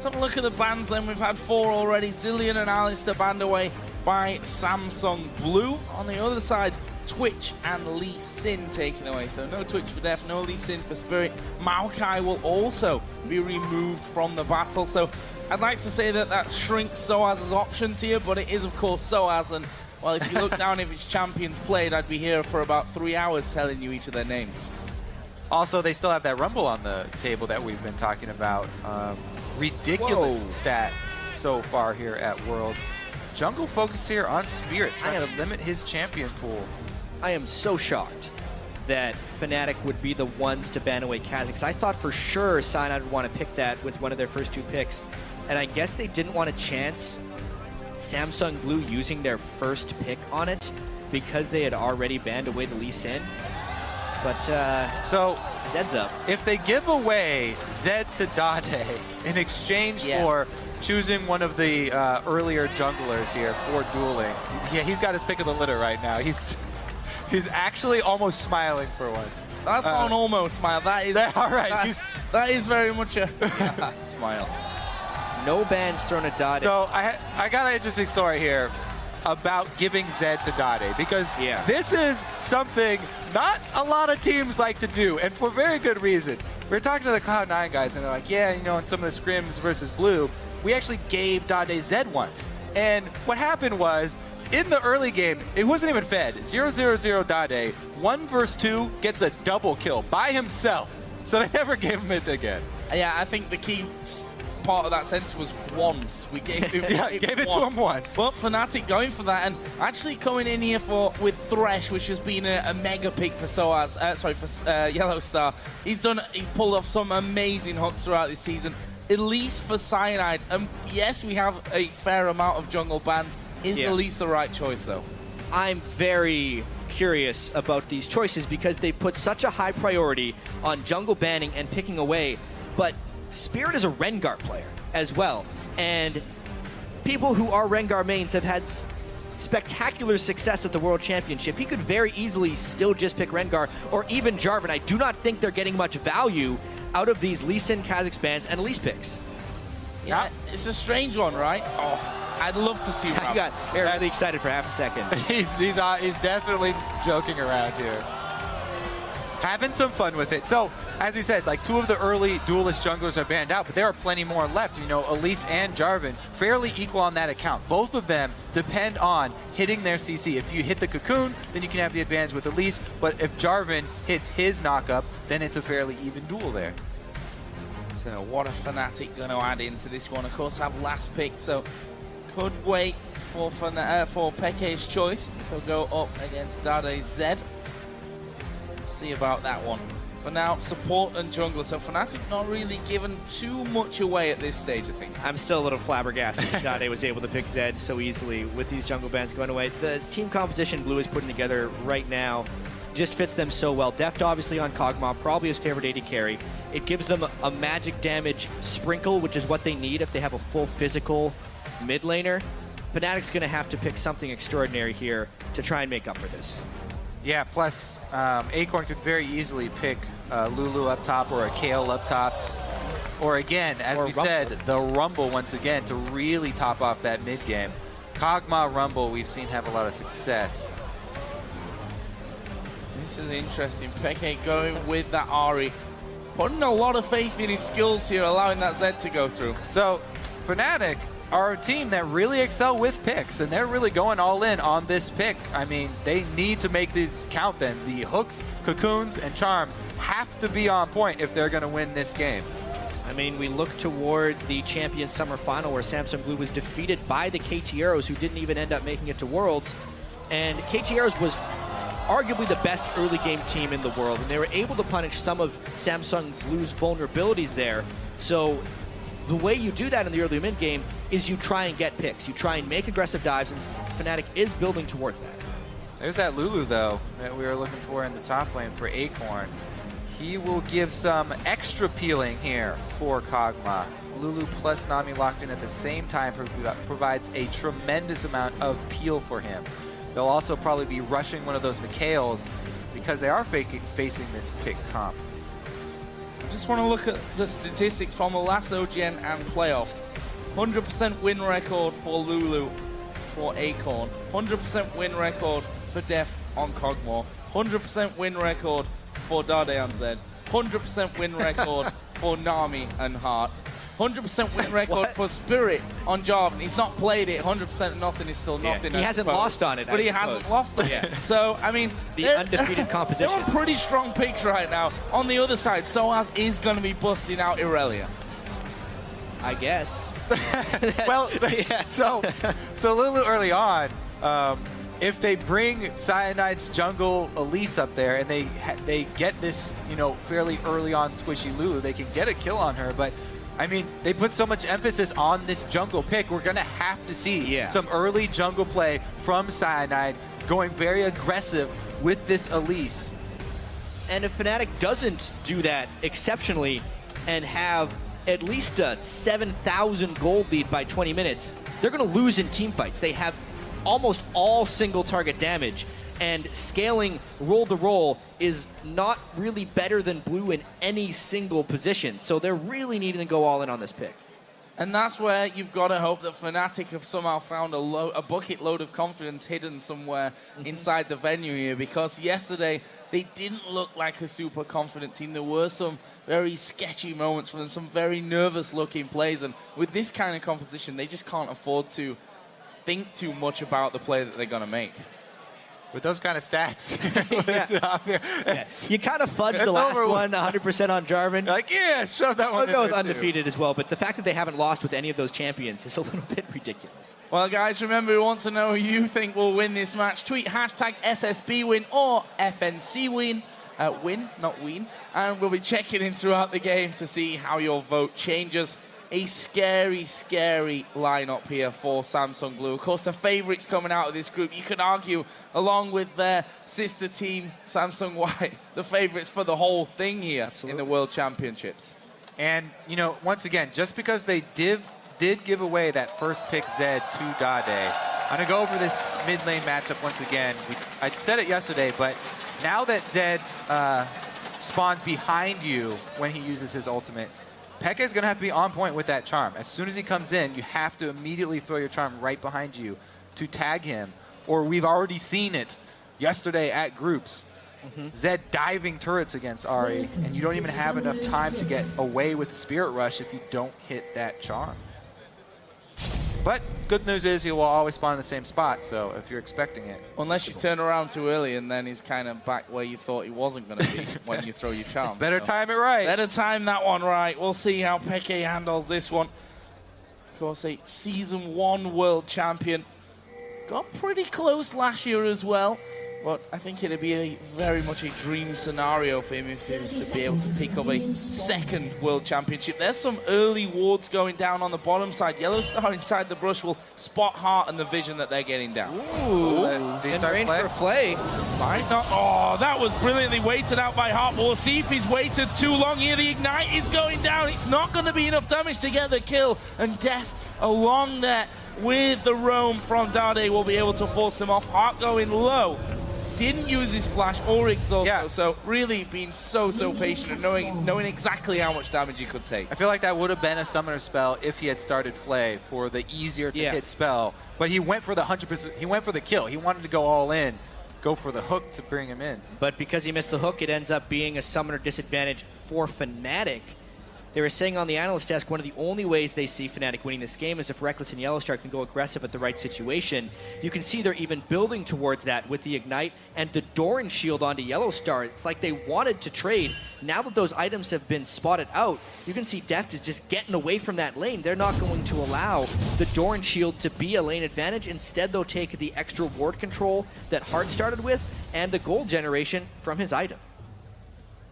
Let's have a look at the bans then. We've had 4 already. Zillion and Alistair banned away by Samsung Blue. On the other side, Twitch and Lee Sin taken away. So no Twitch for Def, no Lee Sin for Spirit. Maokai will also be removed from the battle. So I'd like to say that that shrinks Soaz's options here, but it is of course Soaz. And well, if you look down if its champions played, I'd be here for about 3 hours telling you each of their names. Also, they still have that Rumble on the table that we've been talking about. Ridiculous stats so far here at Worlds. Jungle focus here on Spirit, trying to limit his champion pool. I am so shocked that Fnatic would be the ones to ban away Kha'Zix. I thought for sure Cyanide would want to pick that with one of their first 2 picks. And I guess they didn't want to chance Samsung Blue using their first pick on it because they had already banned away the Lee Sin. But so Zed's up. If they give away Zed to Dade in exchange for choosing one of the earlier junglers here for dueling, yeah, he's got his pick of the litter right now. He's actually almost smiling for once. That's not an almost smile. That is all right. That is very much a smile. No bans thrown at Dade. So I got an interesting story here about giving Zed to Dade, because this is something not a lot of teams like to do, and for very good reason. We were talking to the Cloud9 guys, and they're like, yeah, you know, in some of the scrims versus Blue, we actually gave Dade Zed once. And what happened was, in the early game, it wasn't even fed. 0-0-0 Dade, 1 versus 2, gets a double kill by himself. So they never gave him it again. Yeah, I think the key part of that sentence was once. We gave him gave it to him once. But Fnatic going for that, and actually coming in here with Thresh, which has been a mega pick for Soaz, for Yellow Star. He's pulled off some amazing hooks throughout this season, at least for Cyanide. Yes, we have a fair amount of jungle bans. Is at least the right choice, though? I'm very curious about these choices because they put such a high priority on jungle banning and picking away, but Spirit is a Rengar player as well, and people who are Rengar mains have had spectacular success at the World Championship. He could very easily still just pick Rengar or even Jarvan. I do not think they're getting much value out of these Lee Sin, Kha'Zix bans and Elise picks. Yeah, it's a strange one, right? Oh, I'd love to see Rob. You got really excited for half a second. He's definitely joking around here. Having some fun with it. So, as we said, like 2 of the early duelist junglers are banned out, but there are plenty more left. You know, Elise and Jarvan, fairly equal on that account. Both of them depend on hitting their CC. If you hit the cocoon, then you can have the advantage with Elise, but if Jarvan hits his knockup, then it's a fairly even duel there. So what a Fnatic going to add into this one? Of course, have last pick, so could wait for Peke's choice. So go up against Dade Zed. See about that one. For now, support and jungler. So Fnatic not really given too much away at this stage, I think. I'm still a little flabbergasted that Dade was able to pick Zed so easily with these jungle bans going away. The team composition Blue is putting together right now just fits them so well. Deft obviously on Kog'Maw, probably his favorite AD carry. It gives them a magic damage sprinkle, which is what they need if they have a full physical mid laner. Fnatic's going to have to pick something extraordinary here to try and make up for this. Yeah, plus Acorn could very easily pick Lulu up top or a Kale up top. Or again, as we said, the Rumble once again to really top off that mid game. Kog'Maw Rumble we've seen have a lot of success. This is interesting. Peke going with that Ahri. Putting a lot of faith in his skills here, allowing that Zed to go through. So, Fnatic are a team that really excel with picks, and they're really going all in on this pick. I mean, they need to make these count then. The hooks, cocoons, and charms have to be on point if they're going to win this game. I mean, we look towards the Champions Summer Final where Samsung Blue was defeated by the KT Arrows, who didn't even end up making it to Worlds. And KT Arrows was arguably the best early game team in the world, and they were able to punish some of Samsung Blue's vulnerabilities there. So the way you do that in the early mid game is you try and get picks. You try and make aggressive dives, and Fnatic is building towards that. There's that Lulu, though, that we were looking for in the top lane for Acorn. He will give some extra peeling here for Kog'Maw. Lulu plus Nami locked in at the same time provides a tremendous amount of peel for him. They'll also probably be rushing one of those Mikhails because they are facing this pick comp. Just want to look at the statistics from the last OGN and playoffs. 100% win record for Lulu for Acorn. 100% win record for Def on Cogmore. 100% win record for Dade on Zed. 100% win record for Nami and Hart. 100% win record for Spirit on Jarvan. He's not played it. 100% nothing is still nothing. He hasn't lost on it, but he hasn't lost it yet. So, I mean, the undefeated composition. They're on pretty strong picks right now. On the other side, Soaz is going to be busting out Irelia. I guess. Well, so Lulu early on, if they bring Cyanide's jungle Elise up there and they get this, you know, fairly early on squishy Lulu, they can get a kill on her. But I mean, they put so much emphasis on this jungle pick. We're gonna have to see some early jungle play from Cyanide, going very aggressive with this Elise. And if Fnatic doesn't do that exceptionally and have at least a 7,000 gold lead by 20 minutes, they're going to lose in team fights. They have almost all single target damage, and scaling roll to roll is not really better than blue in any single position. So they're really needing to go all in on this pick. And that's where you've got to hope that Fnatic have somehow found a bucket load of confidence hidden somewhere inside the venue here, because yesterday they didn't look like a super confident team. There were some very sketchy moments for them, some very nervous looking plays, and with this kind of composition they just can't afford to think too much about the play that they're going to make. With those kind of stats, you kind of fudged the last one 100% on Jarvan. Like, yeah, shove that one. I'll go with undefeated as well, but the fact that they haven't lost with any of those champions is a little bit ridiculous. Well, guys, remember, we want to know who you think will win this match. Tweet hashtag SSB win or FNC win. Win, not win. And we'll be checking in throughout the game to see how your vote changes. A scary, scary lineup here for Samsung Blue. Of course, the favorites coming out of this group, you could argue, along with their sister team, Samsung White, the favorites for the whole thing here in the World Championships. And, you know, once again, just because they did give away that first pick Zed to Dade, I'm going to go over this mid lane matchup once again. I said it yesterday, but now that Zed spawns behind you when he uses his ultimate, Pekka is going to have to be on point with that charm. As soon as he comes in, you have to immediately throw your charm right behind you to tag him. Or we've already seen it yesterday at groups. Zed diving turrets against Ahri, and you don't even have enough time to get away with the Spirit Rush if you don't hit that charm. But good news is he will always spawn in the same spot, so if you're expecting it. Unless you turn around too early and then he's kind of back where you thought he wasn't going to be when you throw your charm. Better time it right. Better time that one right. We'll see how Peke handles this one. Of course, a Season 1 world champion. Got pretty close last year as well. But I think it'd be very much a dream scenario for him if he was to be able to pick up a second World Championship. There's some early wards going down on the bottom side. Yellow Star inside the brush will spot Hart and the vision that they're getting down. Ooh, in range for play. Oh, that was brilliantly waited out by Hart. We'll see if he's waited too long here. The Ignite is going down. It's not going to be enough damage to get the kill. And Def along there with the roam from Dade will be able to force him off. Hart going low. Didn't use his flash or exhaust, so really being so patient and knowing exactly how much damage he could take. I feel like that would have been a summoner spell if he had started Flay for the easier to hit spell. But he went for the 100%. He went for the kill. He wanted to go all in, go for the hook to bring him in. But because he missed the hook, it ends up being a summoner disadvantage for Fnatic. They were saying on the analyst desk one of the only ways they see Fnatic winning this game is if Reckless and Yellowstar can go aggressive at the right situation. You can see they're even building towards that with the Ignite and the Doran shield onto Yellowstar. It's like they wanted to trade. Now that those items have been spotted out, you can see Deft is just getting away from that lane. They're not going to allow the Doran shield to be a lane advantage. Instead, they'll take the extra ward control that Hart started with and the gold generation from his item.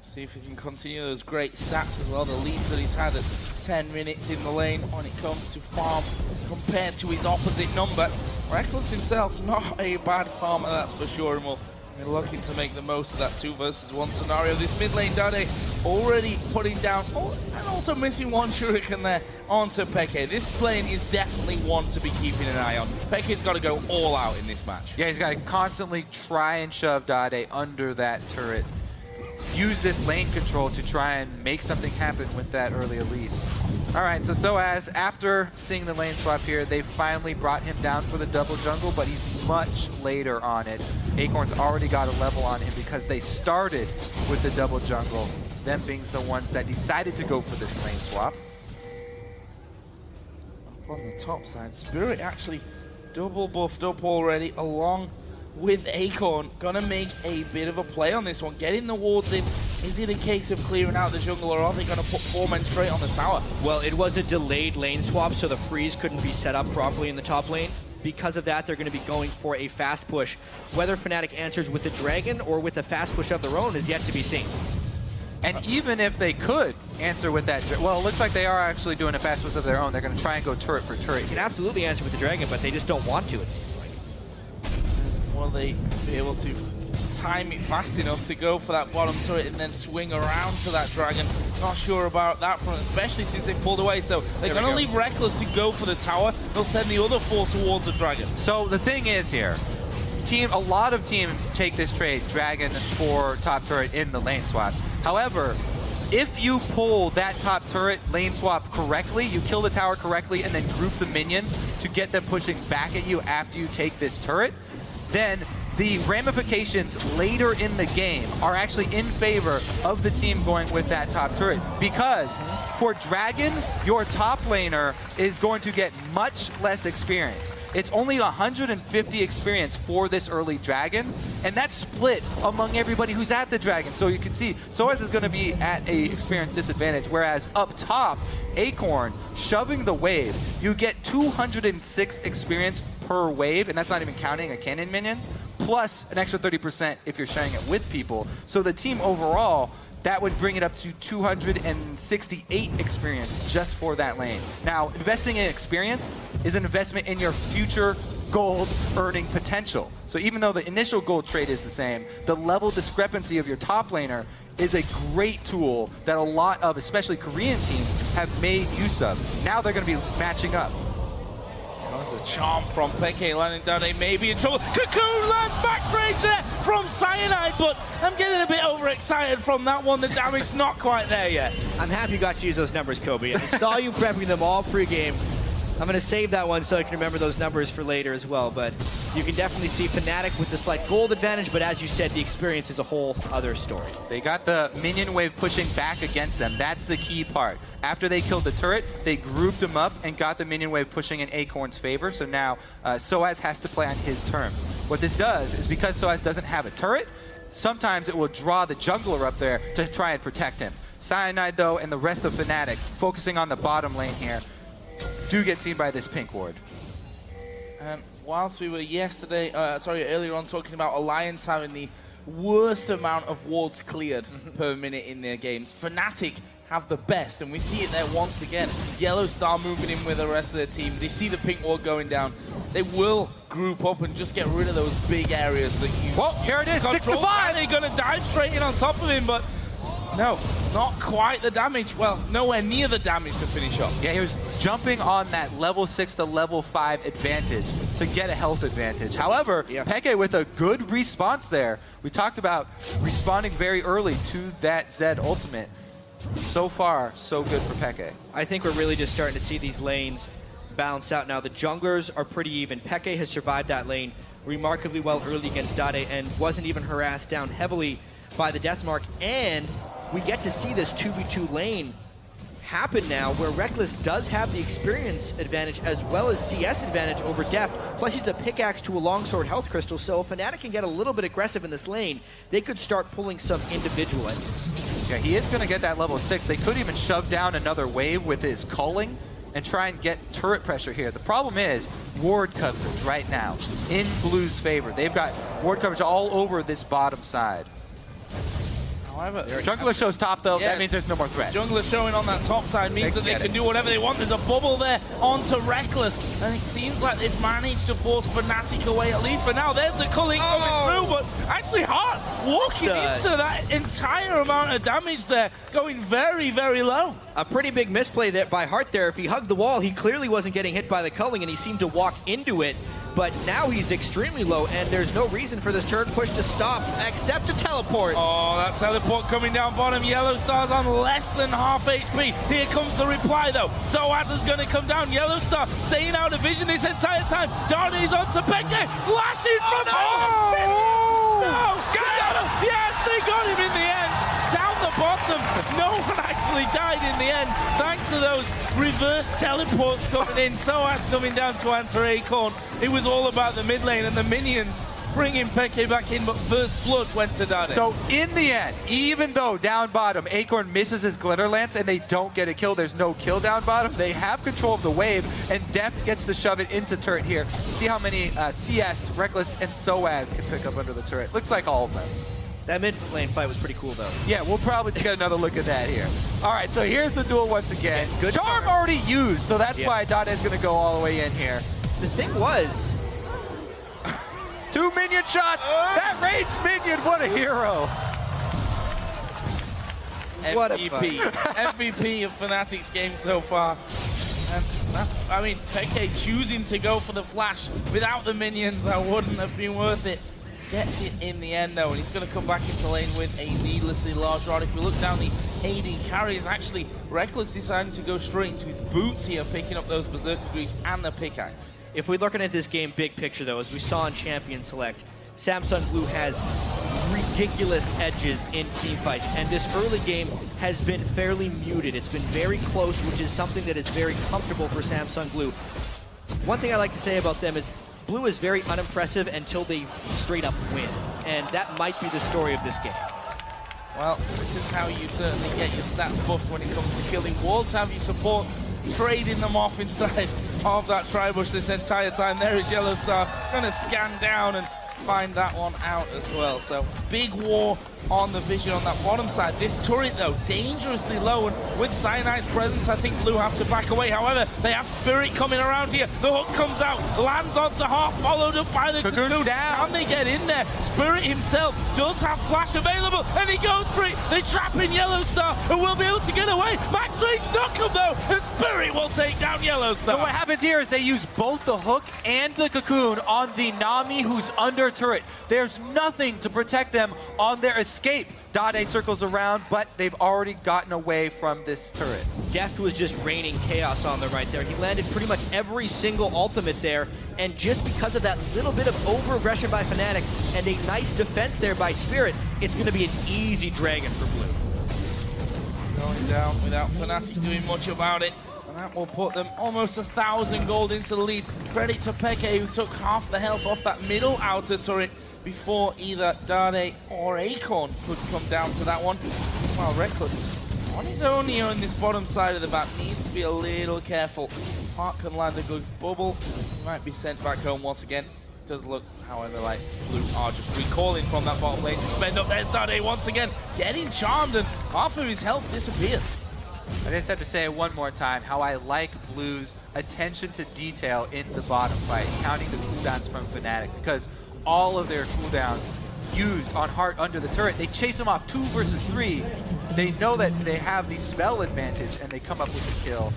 See if he can continue those great stats as well. The leads that he's had at 10 minutes in the lane when it comes to farm compared to his opposite number. Reckless himself, not a bad farmer, that's for sure. And we'll be looking to make the most of that 2 versus 1 scenario. This mid lane, Dade already putting down, and also missing one shuriken there onto Peke. This lane is definitely one to be keeping an eye on. Peke's got to go all out in this match. Yeah, he's got to constantly try and shove Dade under that turret. use this lane control to try and make something happen with that early Elise. All right, so Soaz, after seeing the lane swap here, they finally brought him down for the double jungle, but he's much later on it. Acorn's already got a level on him because they started with the double jungle, them being the ones that decided to go for this lane swap. Up on the top side, Spirit actually double buffed up already along with Acorn. Gonna make a bit of a play on this one, getting the wards in. Is it a case of clearing out the jungle, or are they gonna put 4 men straight on the tower? Well, it was a delayed lane swap, so the freeze couldn't be set up properly in the top lane. Because of that, they're going to be going for a fast push. Whether Fnatic answers with the Dragon or with a fast push of their own is yet to be seen. And even if they could answer with that, well, it looks like they are actually doing a fast push of their own. They're going to try and go turret for turret. They can absolutely answer with the Dragon, but they just don't want to, it seems like. Will they be able to time it fast enough to go for that bottom turret and then swing around to that Dragon? Not sure about that front, especially since they pulled away. So they're going to leave Reckless to go for the tower. They'll send the other 4 towards the Dragon. So the thing is here, a lot of teams take this trade, Dragon for top turret in the lane swaps. However, if you pull that top turret lane swap correctly, you kill the tower correctly and then group the minions to get them pushing back at you after you take this turret, then the ramifications later in the game are actually in favor of the team going with that top turret. Because for Dragon, your top laner is going to get much less experience. It's only 150 experience for this early Dragon, and that's split among everybody who's at the Dragon. So you can see Soaz is going to be at a experience disadvantage, whereas up top, Acorn shoving the wave, you get 206 experience per wave, and that's not even counting a cannon minion, plus an extra 30% if you're sharing it with people. So the team overall, that would bring it up to 268 experience just for that lane. Now, investing in experience is an investment in your future gold earning potential. So even though the initial gold trade is the same, the level discrepancy of your top laner is a great tool that a lot of, especially Korean teams, have made use of. Now they're going to be matching up. That's a charm from Peke landing down. They may be in trouble. Cocoon lands back range there from Cyanide, but I'm getting a bit overexcited from that one. The damage not quite there yet. I'm happy you got to use those numbers, Kobe. I saw you prepping them all pre-game. I'm going to save that one so I can remember those numbers for later as well. But you can definitely see Fnatic with the slight gold advantage, but as you said, the experience is a whole other story. They got the minion wave pushing back against them. That's the key part. After they killed the turret, they grouped them up and got the minion wave pushing in Acorn's favor. So now Soaz has to play on his terms. What this does is because Soaz doesn't have a turret, sometimes it will draw the jungler up there to try and protect him. Cyanide, though, and the rest of Fnatic, focusing on the bottom lane here, do get seen by this pink ward. And whilst we were earlier on talking about Alliance having the worst amount of wards cleared per minute in their games, Fnatic have the best, and we see it there once again. Yellow Star moving in with the rest of their team. They see the pink ward going down. They will group up and just get rid of those big areas that you... Well, here it is, 6 to 5! They're going to dive straight in on top of him, but no, not quite the damage. Well, nowhere near the damage to finish off. Yeah, he was jumping on that level 6 to level 5 advantage to get a health advantage. However, Peke with a good response there. We talked about responding very early to that Zed ultimate. So far, so good for Peke. I think we're really just starting to see these lanes balance out now. The junglers are pretty even. Peke has survived that lane remarkably well early against Dade and wasn't even harassed down heavily by the death mark. And we get to see this 2v2 lane happen now where Reckless does have the experience advantage as well as CS advantage over Deft. Plus he's a pickaxe to a longsword health crystal, so if Fnatic can get a little bit aggressive in this lane, they could start pulling some individual engines. Yeah, he is going to get that level 6. They could even shove down another wave with his culling and try and get turret pressure here. The problem is ward coverage right now in Blue's favor. They've got ward coverage all over this bottom side. However, Jungler shows top though, that means there's no more threat. Jungler showing on that top side means that they can do whatever they want. There's a bubble there onto Reckless, and it seems like they've managed to force Fnatic away at least for now. There's the culling coming through, but actually Hart walking into that entire amount of damage there, going very, very low. A pretty big misplay there by Hart there. If he hugged the wall, he clearly wasn't getting hit by the culling, and he seemed to walk into it. but now he's extremely low, and there's no reason for this turret push to stop except to teleport. Oh, that teleport coming down bottom. Yellow Star's on less than half HP. Here comes the reply, though. Soaz is going to come down. Yellow Star staying out of vision this entire time. Darnay's on to Peke, flashing from... No! Got him! Yes, they got him in the end. Down the bottom. No one actually died in the end, thanks to those reverse teleports coming in. Soaz coming down to answer Acorn. It was all about the mid lane and the minions bringing Peke back in, but first blood went to Dade. So in the end, even though down bottom, Acorn misses his Glitter Lance and they don't get a kill, there's no kill down bottom, they have control of the wave, and Deft gets to shove it into turret here. See how many CS, Reckless, and Soaz can pick up under the turret. Looks like all of them. That mid lane fight was pretty cool, though. Yeah, we'll probably get another look at that here. All right, so here's the duel once again. Yeah, good Charm already used, so that's why Dade is going to go all the way in here. The thing was... 2 minion shots! That ranged minion, what a hero! What a MVP. MVP of Fnatic's game so far. And I mean, Peke choosing to go for the flash without the minions, that wouldn't have been worth it. Gets it in the end, though, and he's going to come back into lane with a needlessly large rod. If we look down the AD carry, is actually Reckless deciding to go straight into his boots here, picking up those Berserker Greaves and the pickaxe. If we're looking at this game big picture, though, as we saw in Champion Select, Samsung Blue has ridiculous edges in team fights, and this early game has been fairly muted. It's been very close, which is something that is very comfortable for Samsung Blue. One thing I like to say about them is Blue is very unimpressive until they straight up win, and that might be the story of this game. Well, this is how you certainly get your stats buffed when it comes to killing walls. Have your supports trading them off inside of that tri-bush this entire time. There is Yellow Star, going to scan down and find that one out as well. So big war on the vision on that bottom side. This turret, though, dangerously low, and with Cyanide's presence, I think Blue have to back away. However, they have Spirit coming around here. The hook comes out, lands onto half, followed up by the Cocoon. Down. Can they get in there? Spirit himself does have flash available, and he goes for it. They trap in Yellow Star, who will be able to get away. Max range knock him, though, and Spirit will take down Yellow Star. So what happens here is they use both the hook and the Cocoon on the Nami who's under turret. There's nothing to protect them on their escape. Dade circles around, but they've already gotten away from this turret. Deft was just raining chaos on them right there. He landed pretty much every single ultimate there, and just because of that little bit of over-aggression by Fnatic and a nice defense there by Spirit, it's going to be an easy dragon for Blue. Going down without Fnatic doing much about it. And that will put them almost 1,000 gold into the lead. Credit to Peke, who took half the health off that middle outer turret before either Dade or Acorn could come down to that one. While Reckless, on his own here on this bottom side of the map, needs to be a little careful. Park can land a good bubble. He might be sent back home once again. It does look, however, like Blue are just recalling from that bottom lane to spend up. There's Dade once again, getting charmed, and half of his health disappears. I just have to say one more time how I like Blue's attention to detail in the bottom fight, counting the cooldowns from Fnatic, because all of their cooldowns used on Heart under the turret, they chase them off 2 versus 3. They know that they have the spell advantage, and they come up with the kill.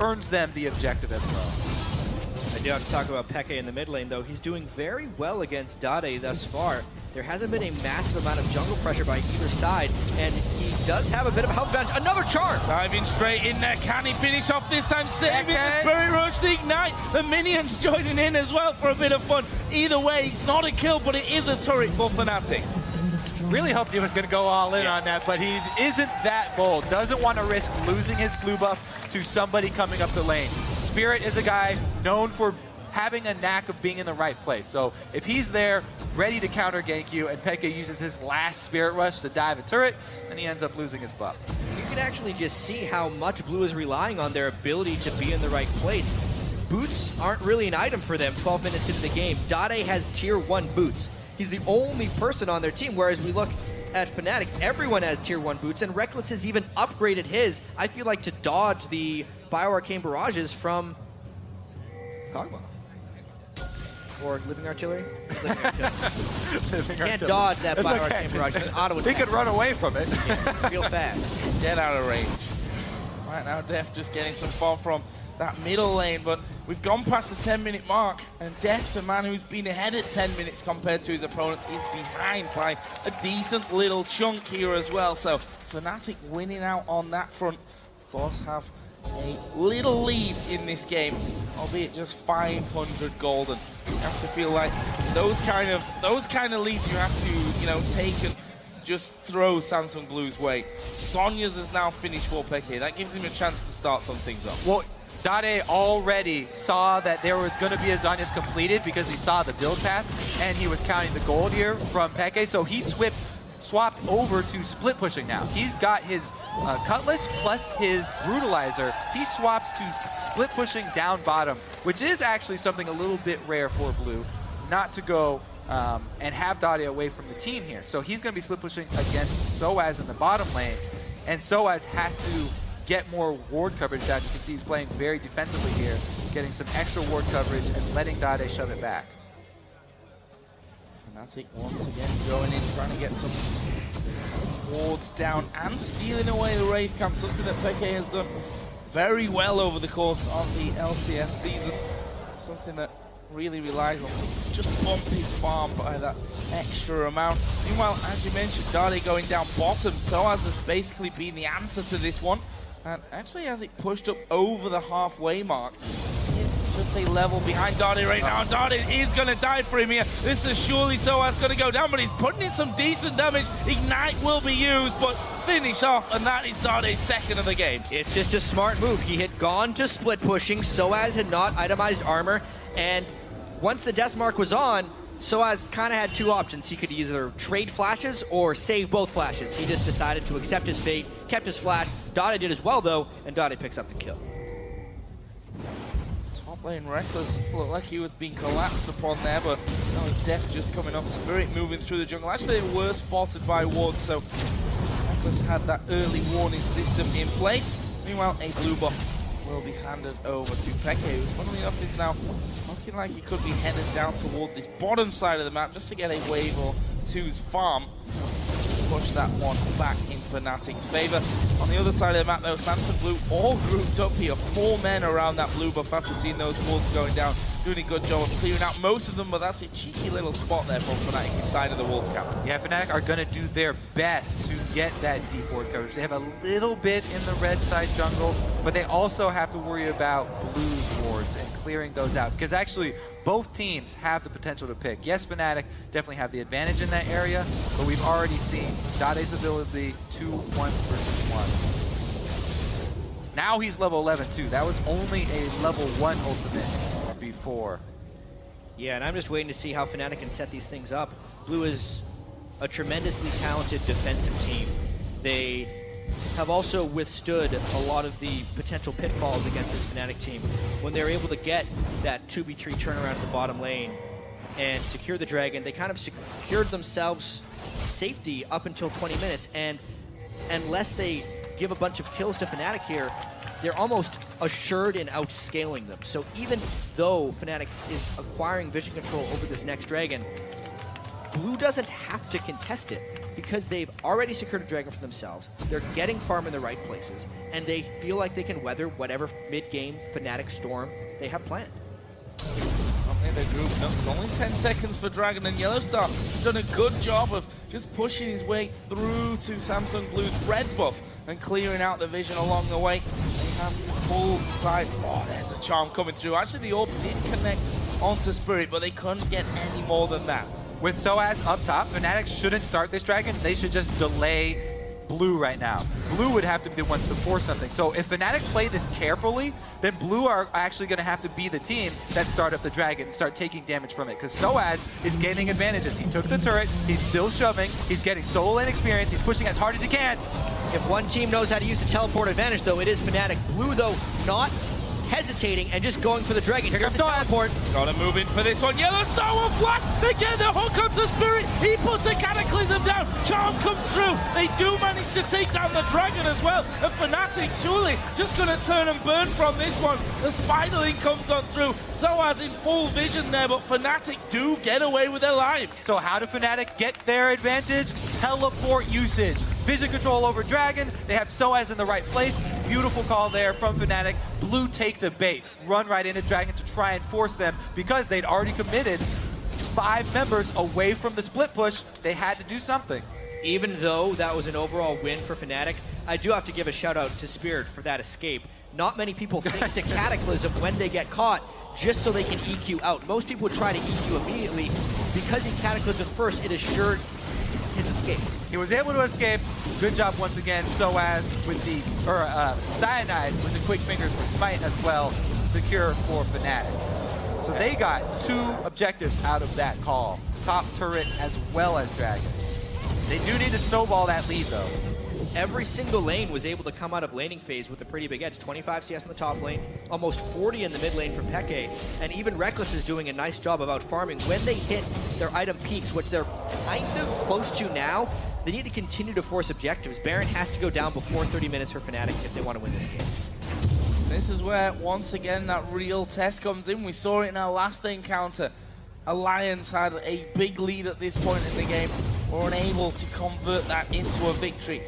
Earns them the objective as well. I do have to talk about Peke in the mid lane, though. He's doing very well against Dade thus far. There hasn't been a massive amount of jungle pressure by either side, and he does have a bit of a health advantage. Another charm! Diving straight in there. Can he finish off this time? Saving the Spirit Rush, the Ignite. The minions joining in as well for a bit of fun. Either way, it's not a kill, but it is a turret for Fnatic. Really hoped he was going to go all in on that, but he isn't that bold. Doesn't want to risk losing his blue buff to somebody coming up the lane. Spirit is a guy known for having a knack of being in the right place. So if he's there, ready to counter gank you, and Peke uses his last Spirit Rush to dive a turret, then he ends up losing his buff. You can actually just see how much Blue is relying on their ability to be in the right place. Boots aren't really an item for them 12 minutes into the game. Dade has tier 1 boots. He's the only person on their team, whereas we look at Fnatic, everyone has tier 1 boots, and Reckless has even upgraded his, I feel like, to dodge the Bioarcane barrages from Kog'Maw. Or Living Artillery? Living Artillery. Can't dodge that Bioarcane barrage. He could run away from it. Yeah, real fast. Get out of range. Right now, Def just getting some fall from that middle lane, but we've gone past the 10-minute mark, and Deft, the man who's been ahead at 10 minutes compared to his opponents, is behind by a decent little chunk here as well. So Fnatic winning out on that front, of course, have a little lead in this game, albeit just 500 golden. You have to feel like those kind of leads you have to, take and just throw Samsung Blue's way. Sonya's has now finished for Peke. That gives him a chance to start some things up. Well, Dade already saw that there was going to be a Zhonya's completed because he saw the build path, and he was counting the gold here from Peke, so he swapped over to split pushing now. He's got his Cutlass plus his Brutalizer. He swaps to split pushing down bottom, which is actually something a little bit rare for Blue, not to go and have Dade away from the team here. So he's going to be split pushing against Soaz in the bottom lane, and Soaz has to get more ward coverage down. You can see he's playing very defensively here, getting some extra ward coverage and letting Dade shove it back. Fnatic once again going in, trying to get some wards down and stealing away the Wraith Camp, something that Peke has done very well over the course of the LCS season. Something that really relies on to just bump his farm by that extra amount. Meanwhile, as you mentioned, Dade going down bottom, Soaz has basically been the answer to this one. And actually, as it pushed up over the halfway mark, he's just a level behind Dade right now. And Dade is going to die for him here. This is surely Soaz going to go down, but he's putting in some decent damage. Ignite will be used, but finish off, and that is Dade's second of the game. It's just a smart move. He had gone to split pushing. Soaz had not itemized armor, and once the death mark was on, Soaz kind of had two options. He could either trade flashes or save both flashes. He just decided to accept his fate, kept his flash. Dade did as well, though, and Dade picks up the kill. Top lane Reckless looked like he was being collapsed upon there, but now his death just coming up. Spirit moving through the jungle. Actually, they were spotted by wards, so Reckless had that early warning system in place. Meanwhile, a blue buff will be handed over to Peke, who, funnily enough, is now looking like he could be headed down towards this bottom side of the map just to get a wave or two's farm. Push that one back in Fnatic's favor. On the other side of the map, though, Samsung Blue all grouped up here. 4 men around that blue buff after seeing those wolves going down. Doing a good job of clearing out most of them, but that's a cheeky little spot there from Fnatic inside of the wolf camp. Yeah, Fnatic are going to do their best to get that deep ward coverage. They have a little bit in the red side jungle, but they also have to worry about Blue's wards and clearing those out, because actually both teams have the potential to pick. Yes, Fnatic definitely have the advantage in that area, but we've already seen Dade's ability 2-1 versus 1. Now he's level 11 too. That was only a level 1 ultimate before. Yeah, and I'm just waiting to see how Fnatic can set these things up. Blue is a tremendously talented defensive team. They have also withstood a lot of the potential pitfalls against this Fnatic team. When they're able to get that 2v3 turnaround at the bottom lane and secure the dragon, they kind of secured themselves safety up until 20 minutes, and unless they give a bunch of kills to Fnatic here, they're almost assured in outscaling them. So even though Fnatic is acquiring vision control over this next dragon, Blue doesn't have to contest it because they've already secured a dragon for themselves. They're getting farm in the right places, and they feel like they can weather whatever mid-game Fnatic storm they have planned. In the group, no, there's only 10 seconds for Dragon, and Yellowstar has done a good job of just pushing his way through to Samsung Blue's red buff and clearing out the vision along the way. They have full sight. Oh, there's a charm coming through. Actually, the orb did connect onto Spirit, but they couldn't get any more than that. With Soaz up top, Fnatic shouldn't start this dragon. They should just delay Blue right now. Blue would have to be the ones to force something. So if Fnatic play this carefully, then Blue are actually going to have to be the team that start up the dragon and start taking damage from it, because Soaz is gaining advantages. He took the turret, he's still shoving, he's getting solo lane experience, he's pushing as hard as he can. If one team knows how to use the teleport advantage, though, it is Fnatic. Blue, though, not hesitating and just going for the dragon. Here comes the teleport. Gotta move in for this one. Yellowstar will flash. They get the hook onto Spirit. He puts the Cataclysm down. Charm comes through. They do manage to take down the dragon as well. And Fnatic surely just gonna turn and burn from this one. The Spiderling comes on through. Soaz in full vision there, but Fnatic do get away with their lives. So how do Fnatic get their advantage? Teleport usage. Vision control over dragon. They have Soaz in the right place. Beautiful call there from Fnatic. Blue take the bait, run right into Dragon to try and force them because they'd already committed 5 members away from the split push. They had to do something. Even though that was an overall win for Fnatic, I do have to give a shout out to Spirit for that escape. Not many people think to Cataclysm when they get caught just so they can EQ out. Most people would try to EQ immediately. Because he Cataclysmed first, it assured his escape. He was able to escape. Good job once again, Soaz with the, Cyanide with the quick fingers for Smite as well, secure for Fnatic. So they got 2 objectives out of that call. Top turret as well as Dragon. They do need to snowball that lead though. Every single lane was able to come out of laning phase with a pretty big edge. 25 CS in the top lane, almost 40 in the mid lane from Peke, and even Reckless is doing a nice job about farming. When they hit their item peaks, which they're kind of close to now, they need to continue to force objectives. Baron has to go down before 30 minutes for Fnatic if they want to win this game. This is where, once again, that real test comes in. We saw it in our last encounter. Alliance had a big lead at this point in the game, were unable to convert that into a victory.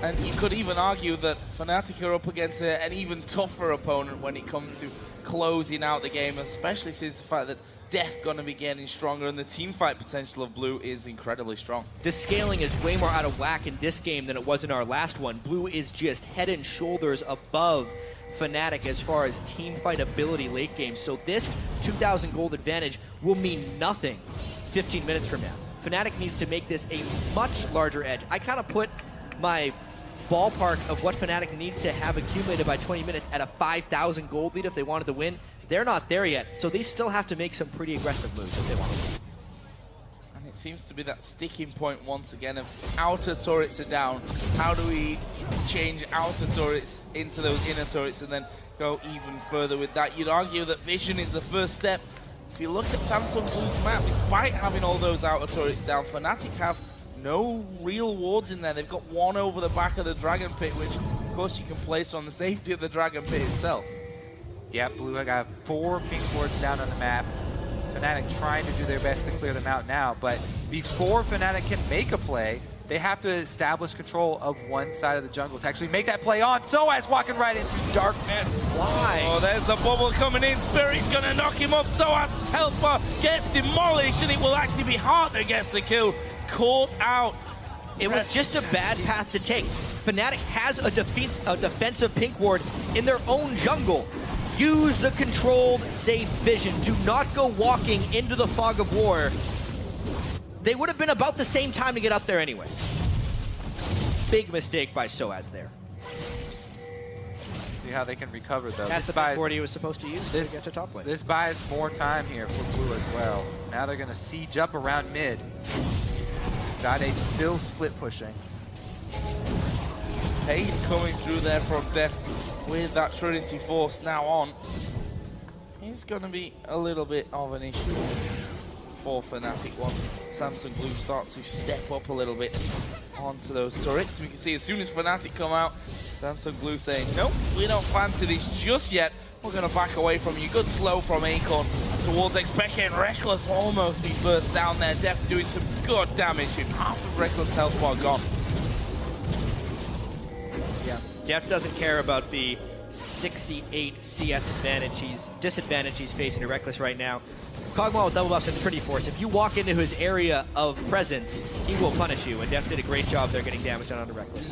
And you could even argue that Fnatic are up against an even tougher opponent when it comes to closing out the game, especially since the fact that Def gonna be getting stronger and the team fight potential of Blue is incredibly strong. The scaling is way more out of whack in this game than it was in our last one. Blue is just head and shoulders above Fnatic as far as team fight ability late game. So this 2,000 gold advantage will mean nothing 15 minutes from now. Fnatic needs to make this a much larger edge. I kind of put my ballpark of what Fnatic needs to have accumulated by 20 minutes at a 5,000 gold lead if they wanted to win. They're not there yet, so they still have to make some pretty aggressive moves if they want to win. And it seems to be that sticking point once again of outer turrets are down. How do we change outer turrets into those inner turrets and then go even further with that? You'd argue that vision is the first step. If you look at Samsung Blue's map, despite having all those outer turrets down, Fnatic have no real wards in there. They've got one over the back of the Dragon Pit, which of course you can place on the safety of the Dragon Pit itself. Yeah, Blue got 4 pink wards down on the map. Fnatic trying to do their best to clear them out now, but before Fnatic can make a play, they have to establish control of one side of the jungle to actually make that play on. Soaz walking right into darkness. Why? Oh, there's the bubble coming in. Spirit's gonna knock him up. Soaz's health bar gets demolished, and it will actually be Hart that gets the kill. Caught out. It was just a bad path to take. Fnatic has a defensive pink ward in their own jungle. Use the controlled, safe vision. Do not go walking into the fog of war. They would have been about the same time to get up there anyway. Big mistake by Soaz there. See how they can recover though. That's the pink ward he was supposed to use to get to top lane. This buys more time here for Blue as well. Now they're going to siege up around mid. Dade still split pushing. Pain coming through there from Def with that Trinity Force now on. It's going to be a little bit of an issue for Fnatic once Samsung Blue start to step up a little bit onto those turrets. We can see as soon as Fnatic come out, Samsung Blue saying, nope, we don't fancy this just yet. We're going to back away from you. Good slow from Acorn towards Xpeke, and Reckless almost be burst down there. Def doing some good damage. And half of Reckless' health bar gone. Yeah, Def doesn't care about the 68 CS disadvantage he's facing to Reckless right now. Kog'Maw with double buffs and Trinity Force. If you walk into his area of presence, he will punish you, and Def did a great job there getting damage done onto Reckless.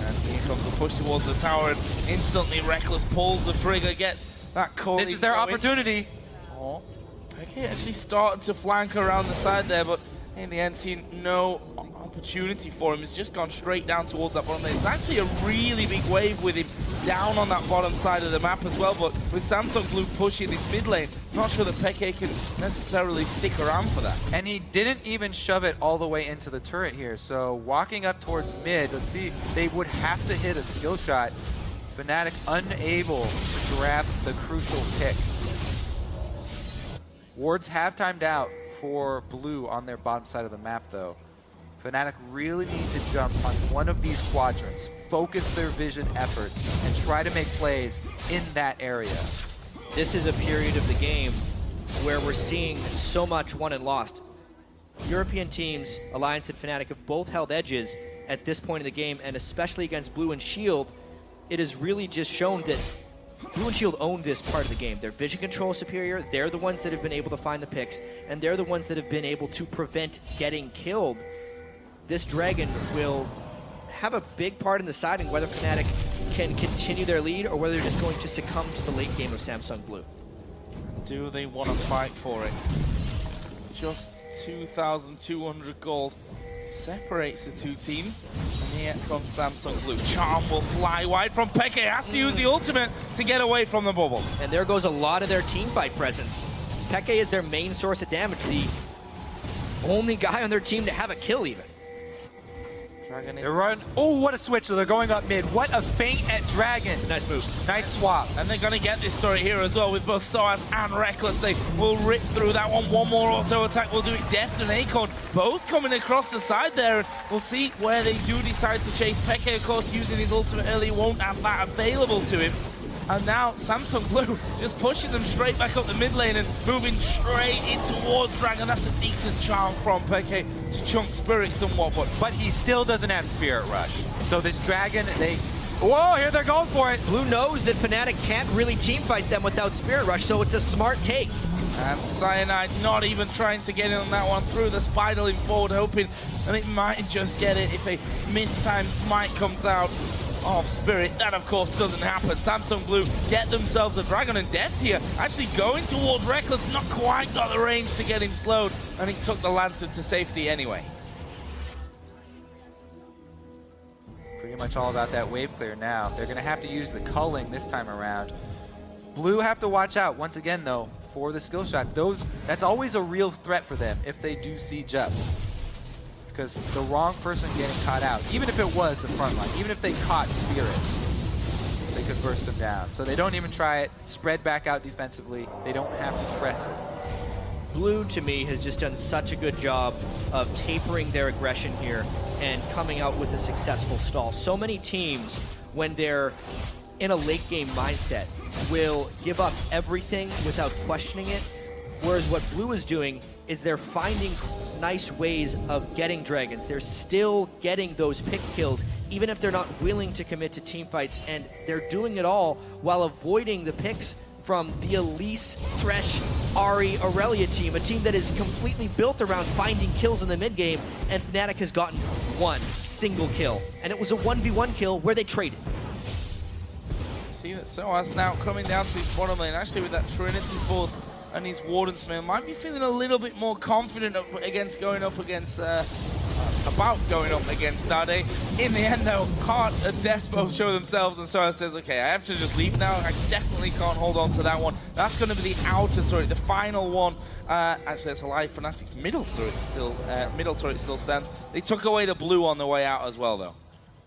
And here comes the push towards the tower, and instantly Reckless pulls the trigger, gets that call. This is their opportunity. Oh, Peke actually started to flank around the side there, but in the end, seeing no opportunity for him. He's just gone straight down towards that bottom lane. It's actually a really big wave with him down on that bottom side of the map as well, but with Samsung Blue pushing this mid lane, not sure that Peke can necessarily stick around for that. And he didn't even shove it all the way into the turret here, so walking up towards mid, let's see, they would have to hit a skill shot. Fnatic unable to grab the crucial pick. Wards have timed out for Blue on their bottom side of the map though. Fnatic really need to jump on one of these quadrants, focus their vision efforts, and try to make plays in that area. This is a period of the game where we're seeing so much won and lost. European teams, Alliance and Fnatic, have both held edges at this point in the game, and especially against Blue and Shield, it has really just shown that Blue and Shield own this part of the game. Their vision control is superior. They're the ones that have been able to find the picks, and they're the ones that have been able to prevent getting killed. This Dragon will have a big part in deciding whether Fnatic can continue their lead or whether they're just going to succumb to the late game of Samsung Blue. Do they want to fight for it? Just 2,200 gold separates the two teams. And here comes Samsung Blue. Charm will fly wide from Peke. Has to use the ultimate to get away from the bubble. And there goes a lot of their team fight presence. Peke is their main source of damage, the only guy on their team to have a kill even. They're running. Oh, what a switch. So they're going up mid. What a feint at Dragon. Nice move. Nice swap. And they're going to get this story here as well with both Soaz and Reckless. They will rip through that one. One more auto attack will do it. Deft and Acorn both coming across the side there. And we'll see where they do decide to chase. Peke, of course, using his ultimate early, won't have that available to him. And now Samsung Blue just pushing them straight back up the mid lane and moving straight in towards Dragon. That's a decent charm from Peke to chunk Spirit somewhat, but he still doesn't have Spirit Rush. So this Dragon, whoa, here they're going for it. Blue knows that Fnatic can't really team fight them without Spirit Rush, so it's a smart take. And Cyanide not even trying to get in on that one through the spiraling forward, hoping that it might just get it if a mistimed smite comes out of Spirit. That, of course, doesn't happen. Samsung Blue get themselves a Dragon, and Deft here actually going towards Reckless, not quite got the range to get him slowed, and he took the Lantern to safety anyway. Pretty much all about that wave clear now. They're going to have to use the culling this time around. Blue have to watch out, once again, though, for the skill shot. That's always a real threat for them if they do siege up. Because the wrong person getting caught out, even if it was the front line, even if they caught Spirit, they could burst them down. So they don't even try it, spread back out defensively. They don't have to press it. Blue, to me, has just done such a good job of tapering their aggression here and coming out with a successful stall. So many teams, when they're in a late game mindset, will give up everything without questioning it, whereas what Blue is doing is they're finding nice ways of getting Dragons. They're still getting those pick kills, even if they're not willing to commit to team fights, and they're doing it all while avoiding the picks from the Elise, Thresh, Ahri, Aurelia team, a team that is completely built around finding kills in the mid game, and Fnatic has gotten one single kill, and it was a 1v1 kill where they traded. See that Soaz now coming down to his bottom lane, actually with that Trinity Force and his Warden's Mail, might be feeling a little bit more confident against going up against Dade. In the end, though, Heart and Death both show themselves, and Soaz says, okay, I have to just leave now. I definitely can't hold on to that one. That's going to be the outer turret, the final one. Actually, that's a lie. Fnatic's middle turret still stands. They took away the blue on the way out as well, though.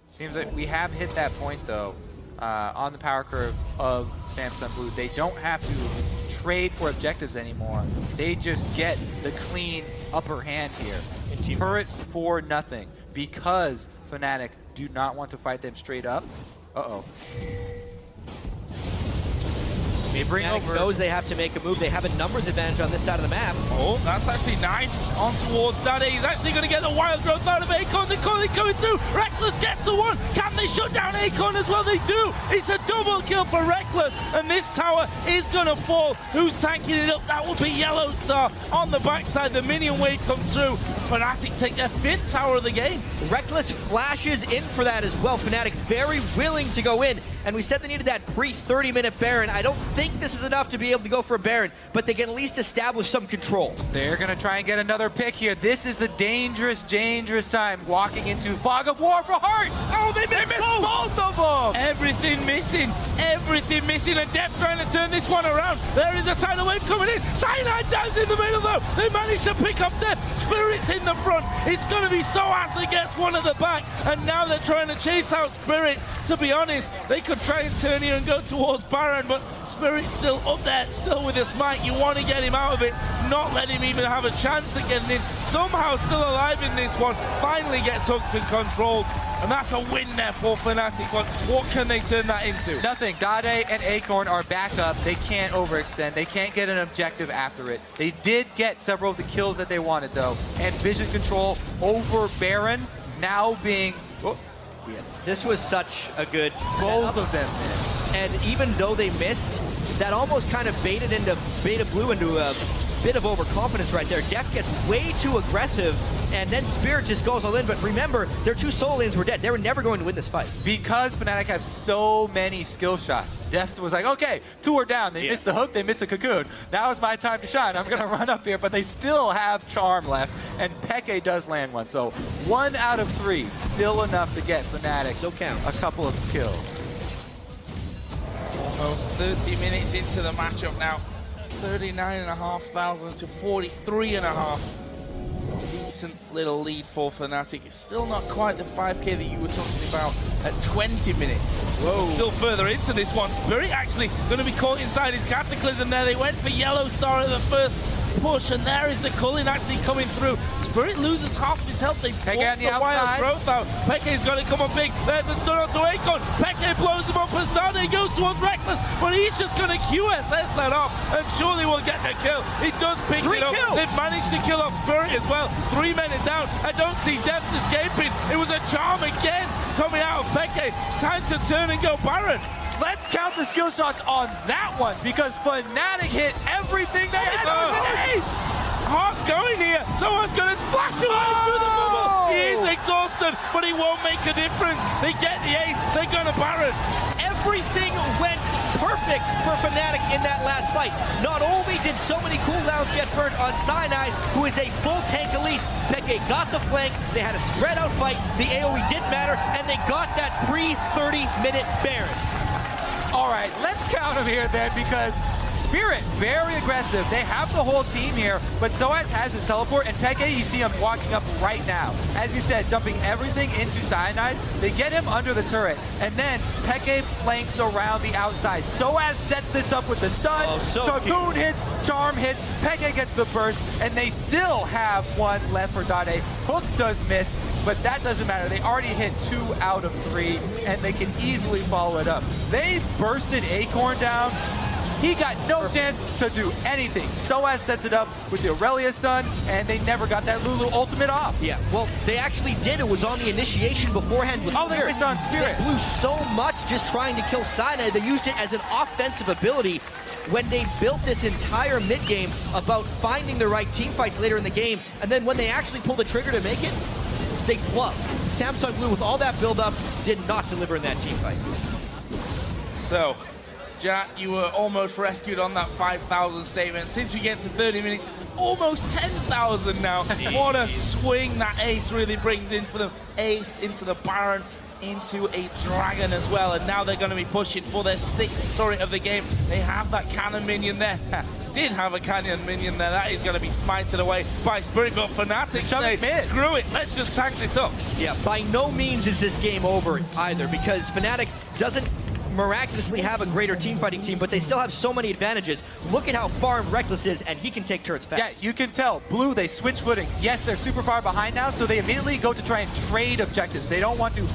Seems like we have hit that point, though, on the power curve of Samsung Blue. They don't have to trade for objectives anymore. They just get the clean upper hand here. Turret for nothing, because Fnatic do not want to fight them straight up. Uh-oh. They bring over. Knows they have to make a move. They have a numbers advantage on this side of the map. Oh, that's actually nice. On towards Dade. He's actually going to get the wild growth out of Acorn. They're coming through. Reckless gets the one. Can they shut down Acorn as well? They do. It's a double kill for Reckless. And this tower is going to fall. Who's tanking it up? That will be Yellow Star on the backside. The minion wave comes through. Fnatic take their 5th tower of the game. Reckless flashes in for that as well. Fnatic very willing to go in. And we said they needed that pre-30-minute Baron. I don't think this is enough to be able to go for a Baron, but they can at least establish some control. They're going to try and get another pick here. This is the dangerous time walking into Fog of War for Heart. Oh, they missed both of them. Everything missing, and Deft trying to turn this one around. There is a tidal wave coming in. Cyanide down in the middle, though. They managed to pick up Deft. Spirit's in the front. It's going to be Soaz that gets one at the back, and now they're trying to chase out Spirit. To be honest, they could try and turn here and go towards Baron, but Spirit's still up there, still with a smite. You want to get him out of it, not let him even have a chance at getting in. Somehow still alive in this one. Finally gets hooked and controlled. And that's a win there for Fnatic, but what can they turn that into? Nothing. Dade and Acorn are back up. They can't overextend. They can't get an objective after it. They did get several of the kills that they wanted, though. And vision control over Baron now being... Oh, Yeah, this was such a good Both setup. of them missed. And even though they missed, that almost kind of baited Beta Blue into a bit of overconfidence right there. Deft gets way too aggressive, and then Spirit just goes all in. But remember, their 2 solo lanes were dead. They were never going to win this fight. Because Fnatic have so many skill shots, Deft was like, okay, 2 are down. They missed the hook, they missed the cocoon. Now is my time to shine. I'm going to run up here, but they still have Charm left, and Peke does land one. So 1 out of 3, still enough to get Fnatic Still count. a couple of kills. Almost 30 minutes into the matchup now. 39,500 to 43,500. Decent little lead for Fnatic. It's still not quite the 5k that you were talking about at 20 minutes. Whoa. Still further into this one. Spirit actually going to be caught inside his Cataclysm there. They went for Yellow Star at the first push, and there is the culling actually coming through. Spirit loses half his health. They force the wild growth out. Peke's got to come up big. There's a stun onto Akon. Peke blows him up as Dane goes towards Reckless, but he's just going to QSS that off, and surely will get the kill. He does pick it up. They've managed to kill off Spirit as well. 3 men is down. I don't see Deft escaping. It was a charm again coming out of Peke. Time to turn and go Baron. Let's count the skill shots on that one, because Fnatic hit everything they had. It was an ace! Heart's going here. Someone's going to splash away through the bubble. He is exhausted, but he won't make a difference. They get the ace. They're going to Baron. Everything went perfect for Fnatic in that last fight. Not only did so many cooldowns get burnt on Cyanide, who is a full tank Elise, Peke got the flank, they had a spread out fight, the AoE didn't matter, and they got that pre-30-minute Baron. All right, let's count them here then, because Spirit, very aggressive. They have the whole team here, but Soaz has his teleport, and Peke, you see him walking up right now. As you said, dumping everything into Cyanide. They get him under the turret, and then Peke flanks around the outside. Soaz sets this up with the stun. Cocoon hits, Charm hits, Peke gets the burst, and they still have 1 left for Dade. Hook does miss, but that doesn't matter. They already hit 2 out of 3, and they can easily follow it up. They bursted Acorn down. He got no chance to do anything. Soaz sets it up with the Aurelia stun, and they never got that Lulu ultimate off. Yeah, well, they actually did. It was on the initiation beforehand with Spirit. They on Spirit. They blew so much just trying to kill Cyanide. They used it as an offensive ability when they built this entire mid-game about finding the right team fights later in the game, and then when they actually pull the trigger to make it, they flubbed. Samsung Blue, with all that build-up, did not deliver in that team fight. So, Jack, you were almost rescued on that 5,000 statement. Since we get to 30 minutes, it's almost 10,000 now. What a swing that ace really brings in for them. Ace into the Baron, into a Dragon as well. And now they're going to be pushing for their 6th turret of the game. They have that cannon minion there. Did have a cannon minion there. That is going to be smited away by Spirit, but Fnatic say, screw it, let's just tank this up. Yeah, by no means is this game over either, because Fnatic doesn't miraculously have a greater team fighting team, but they still have so many advantages. Look at how far Reckless is, and he can take turrets fast. Yeah, you can tell. Blue, they switch footing. Yes, they're super far behind now, so they immediately go to try and trade objectives. They don't want to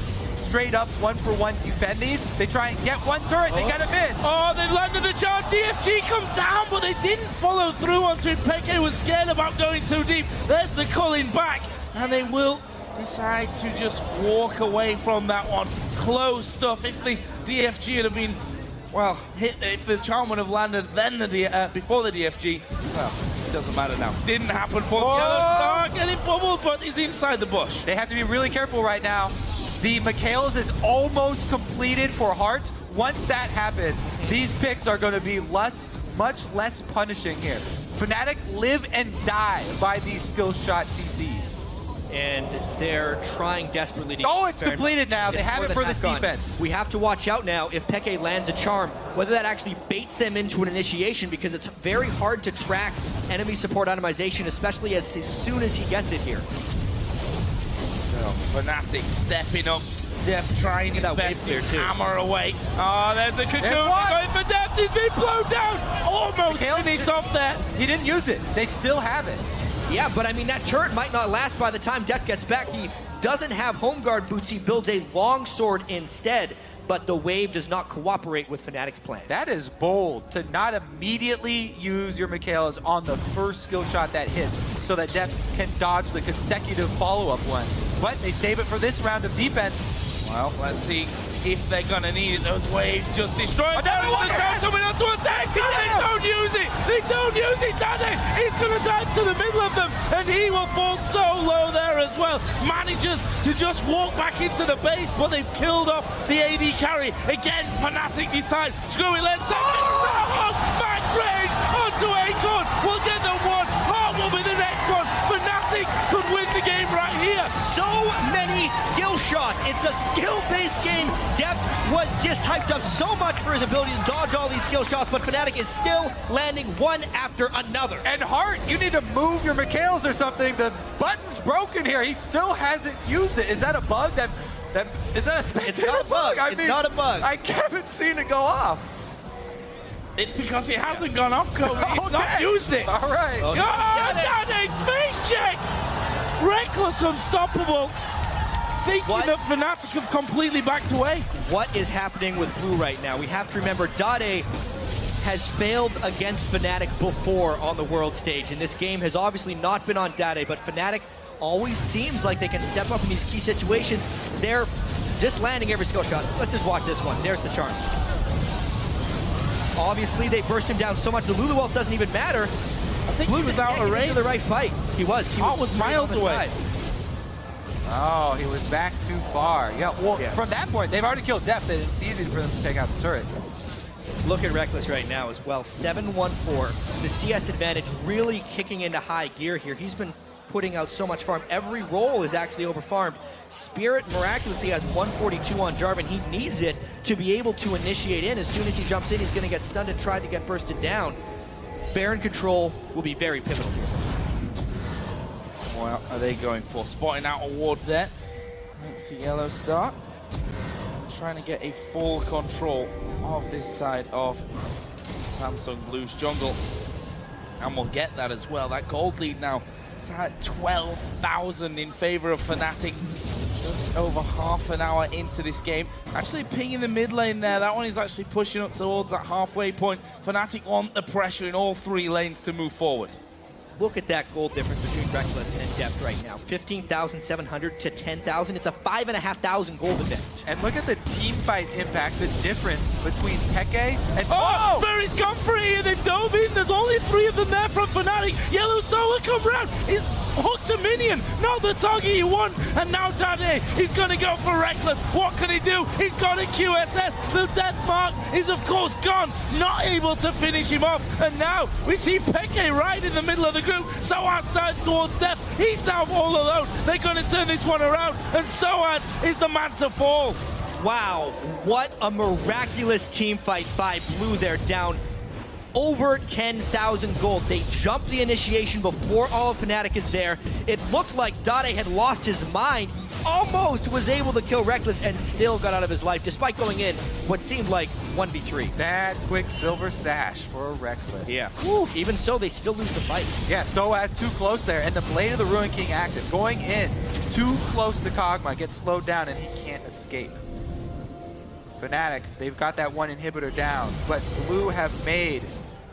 straight up 1-for-1 defend these. They try and get 1 turret, they get him in. Oh, they landed the charge. DFG comes down, but they didn't follow through onto it. Peke was scared about going too deep. There's the culling back, and they will decide to just walk away from that one. Close stuff. If the DFG had been, well, if the charm would have landed then before the DFG, well, it doesn't matter now. Didn't happen for Yellow Star. Getting bubbled, but he's inside the bush. They have to be really careful right now. The Mikhails is almost completed for Heart. Once that happens, these picks are going to be much less punishing here. Fnatic live and die by these skill shot CCs. And they're trying desperately to... Oh, it's completed now. They have it for this defense. We have to watch out now if Peke lands a charm, whether that actually baits them into an initiation, because it's very hard to track enemy support itemization, especially as soon as he gets it here. So, Fnatic stepping up. Deft trying his best to hammer away. Oh, there's a cocoon going for Deft. He's been blown down. Almost finished off there. He didn't use it. They still have it. Yeah, but I mean, that turret might not last by the time Deft gets back. He doesn't have home guard boots. He builds a long sword instead, but the wave does not cooperate with Fnatic's plan. That is bold, to not immediately use your Mikhails on the first skill shot that hits, so that Deft can dodge the consecutive follow-up ones. But they save it for this round of defense. Well, let's see if they're gonna need it. Those waves just destroyed. Another one! They're coming up to attack. They don't use it. They don't use it. Dade, he's gonna dive to the middle of them, and he will fall so low there as well. Manages to just walk back into the base, but they've killed off the AD carry. Again, Fnatic decide, screw it, let's max range onto Acorn. We'll get the one. Heart will be the next one. Fnatic could win the game right here. So many skill shots. It's a skill-based game. Deft was just hyped up so much for his ability to dodge all these skill shots, but Fnatic is still landing one after another. And Hart, you need to move your Mikhails or something. The button's broken here. He still hasn't used it. Is that a bug? Is that a spectator It's not a bug. I It's mean, not a bug. I haven't seen it go off. It's because it hasn't gone off, Kobe. He's not Okay. used it. All right. Oh, Dade, face check! Reckless, unstoppable. Thinking What? that Fnatic have completely backed away. What is happening with Blue right now? We have to remember Dade has failed against Fnatic before on the world stage, and this game has obviously not been on Dade, but Fnatic always seems like they can step up in these key situations. They're just landing every skill shot. Let's just watch this one. There's the charm. Obviously, they burst him down so much, the Lulu ult doesn't even matter. I think he was out of range. The right fight. He was. He was miles on the away. side. Oh, he was back too far. Yeah, well, Yeah. from that point, they've already killed Deft, and it's easy for them to take out the turret. Look at Reckless right now as well. 7-1-4. The CS advantage really kicking into high gear here. He's been putting out so much farm. Every role is actually over-farmed. Spirit miraculously has 142 on Jarvan. He needs it to be able to initiate in. As soon as he jumps in, he's going to get stunned and try to get bursted down. Baron control will be very pivotal here. What are they going for? Spotting out a ward there. Makes the yellow start. Trying to get a full control of this side of Samsung Blue's jungle. And we'll get that as well. That gold lead now is at 12,000 in favor of Fnatic. Just over half an hour into this game. Actually pinging the mid lane there. That one is actually pushing up towards that halfway point. Fnatic want the pressure in all three lanes to move forward. Look at that gold difference between Reckless and Deft right now. 15,700 to 10,000. It's a 5,500 gold advantage. And look at the team fight impact, the difference between Peke and... Oh, Barry's gone for it here. They dove in. There's only three of them there from Fnatic. Yellow Solar come round. He's hooked a minion. Not the target he won. And now Dade is going to go for Reckless. What can he do? He's got a QSS. The death mark is, of course, gone. Not able to finish him off. And now we see Peke right in the middle of the group. Soaz starts towards death. He's now all alone. They're going to turn this one around. And Soaz is the man to fall. Wow, what a miraculous team fight by Blue there, down over 10,000 gold. They jumped the initiation before all of Fnatic is there. It looked like Dade had lost his mind. He almost was able to kill Reckless and still got out of his life, despite going in what seemed like 1v3. That quick silver sash for Reckless. Yeah. Woo. Even so, they still lose the fight. Yeah, Soaz too close there, and the Blade of the Ruin King active. Going in too close to Kog'Maw, gets slowed down, and he can't escape. Fnatic, they've got that one inhibitor down, but Blue have made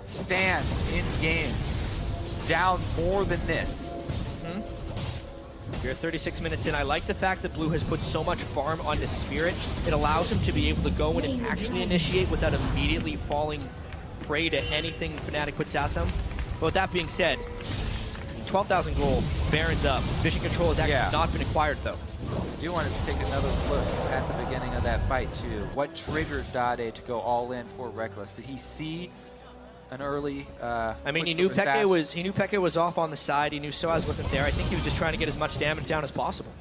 stands in games down more than this. We're 36 minutes in. I like the fact that Blue has put so much farm onto Spirit. It allows him to be able to go in and actually initiate without immediately falling prey to anything Fnatic puts at them. But with that being said, 12,000 gold, Baron's up. Vision control has actually not been acquired though. I do want to take another look at the beginning of that fight too. What triggered Dade to go all in for Reckless? Did he see an early I mean, he knew Peke was off on the side. He knew Soaz wasn't there. I think he was just trying to get as much damage down as possible.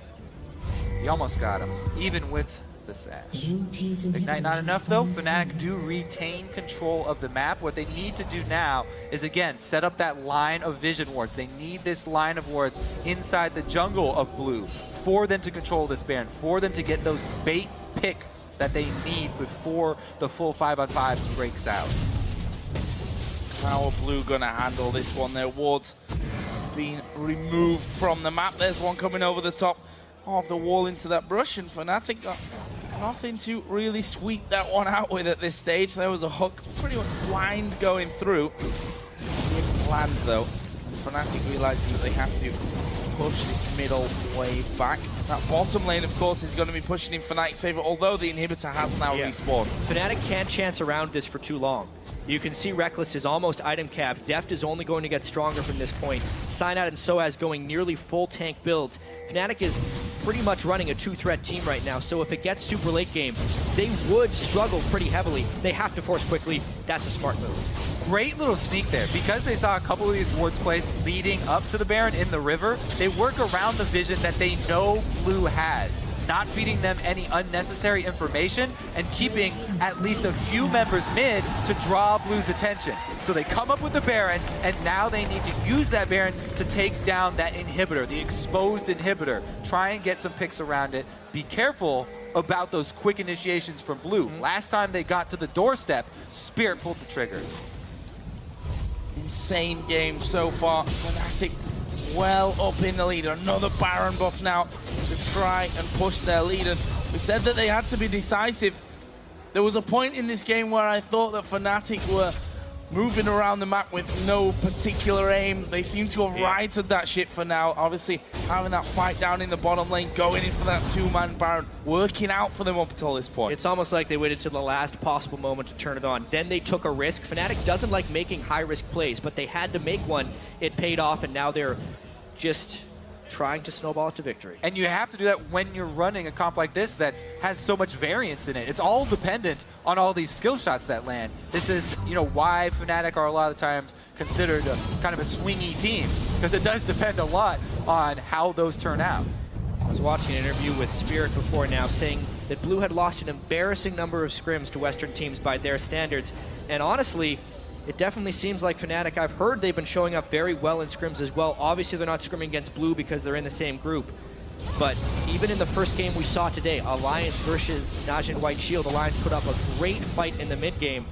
He almost got him, even with the sash. Ignite not enough though. Fnatic do retain control of the map. What they need to do now is, again, set up that line of vision wards. They need this line of wards inside the jungle of Blue for them to control this Baron, for them to get those bait picks that they need before the full 5-on-5 breaks out. How are Blue going to handle this one? Their wards being removed from the map. There's one coming over the top of the wall into that brush, and Fnatic got nothing to really sweep that one out with at this stage. There was a hook pretty much blind going through. Planned though. Fnatic realizing that they have to push this middle wave back. That bottom lane, of course, is going to be pushing in Fnatic's favor, although the inhibitor has now respawned. Fnatic can't chance around this for too long. You can see Reckless is almost item capped. Deft is only going to get stronger from this point. Cyanide and Soaz going nearly full tank builds. Fnatic is pretty much running a two-threat team right now, so if it gets super late game, they would struggle pretty heavily. They have to force quickly. That's a smart move. Great little sneak there. Because they saw a couple of these wards placed leading up to the Baron in the river, they work around the vision that they know Blue has, not feeding them any unnecessary information and keeping at least a few members mid to draw Blue's attention. So they come up with the Baron, and now they need to use that Baron to take down that inhibitor, the exposed inhibitor. Try and get some picks around it. Be careful about those quick initiations from Blue. Last time they got to the doorstep, Spirit pulled the trigger. Insane game so far. Fnatic well up in the lead. Another Baron buff now to try and push their lead. And we said that they had to be decisive. There was a point in this game where I thought that Fnatic were moving around the map with no particular aim. They seem to have righted that ship for now. Obviously, having that fight down in the bottom lane, going in for that two-man Baron, working out for them up until this point. It's almost like they waited to the last possible moment to turn it on. Then they took a risk. Fnatic doesn't like making high-risk plays, but they had to make one. It paid off, and now they're just trying to snowball it to victory. And you have to do that when you're running a comp like this that has so much variance in it. It's all dependent on all these skill shots that land. This is, you know, why Fnatic are a lot of the times considered a kind of a swingy team, because it does depend a lot on how those turn out. I was watching an interview with Spirit before now saying that Blue had lost an embarrassing number of scrims to Western teams by their standards. And honestly, it definitely seems like Fnatic, I've heard they've been showing up very well in scrims as well. Obviously, they're not scrimming against Blue because they're in the same group. But even in the first game we saw today, Alliance versus Najin White Shield, Alliance put up a great fight in the mid game.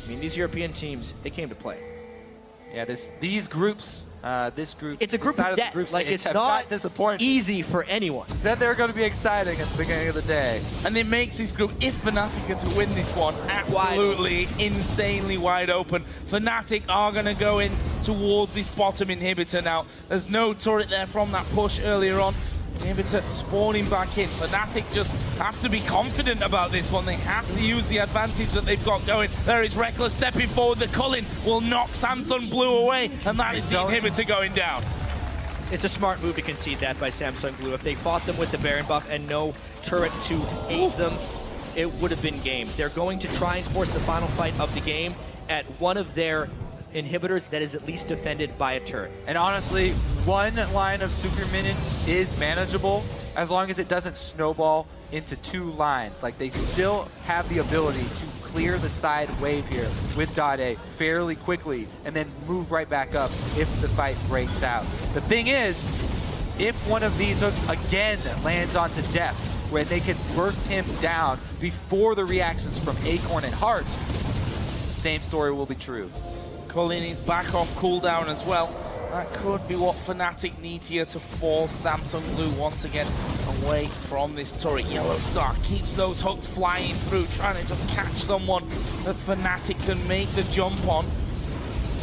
I mean, these European teams, they came to play. Yeah, these groups, this group, it's a group of death. Like, it's not easy for anyone. Said they were going to be exciting at the beginning of the day. And it makes this group, if Fnatic are to win this one, absolutely insanely wide open. Fnatic are going to go in towards this bottom inhibitor now. There's no turret there from that push earlier on. Inhibitor spawning back in. Fnatic just have to be confident about this one. They have to use the advantage that they've got going. There is Reckless stepping forward. The Culling will knock Samsung Blue away, and that is the inhibitor going down. It's a smart move to concede that by Samsung Blue. If they fought them with the Baron buff and no turret to aid them, it would have been game. They're going to try and force the final fight of the game at one of their inhibitors that is at least defended by a turret. And honestly, one line of super minions is manageable as long as it doesn't snowball into two lines. Like, they still have the ability to clear the side wave here with Dade fairly quickly and then move right back up if the fight breaks out. The thing is, if one of these hooks again lands onto Deft, where they can burst him down before the reactions from Acorn and Hearts, same story will be true. Culling is back off cooldown as well. That could be what Fnatic need here to force Samsung Blue once again away from this turret. Yellow Star keeps those hooks flying through, trying to just catch someone that Fnatic can make the jump on.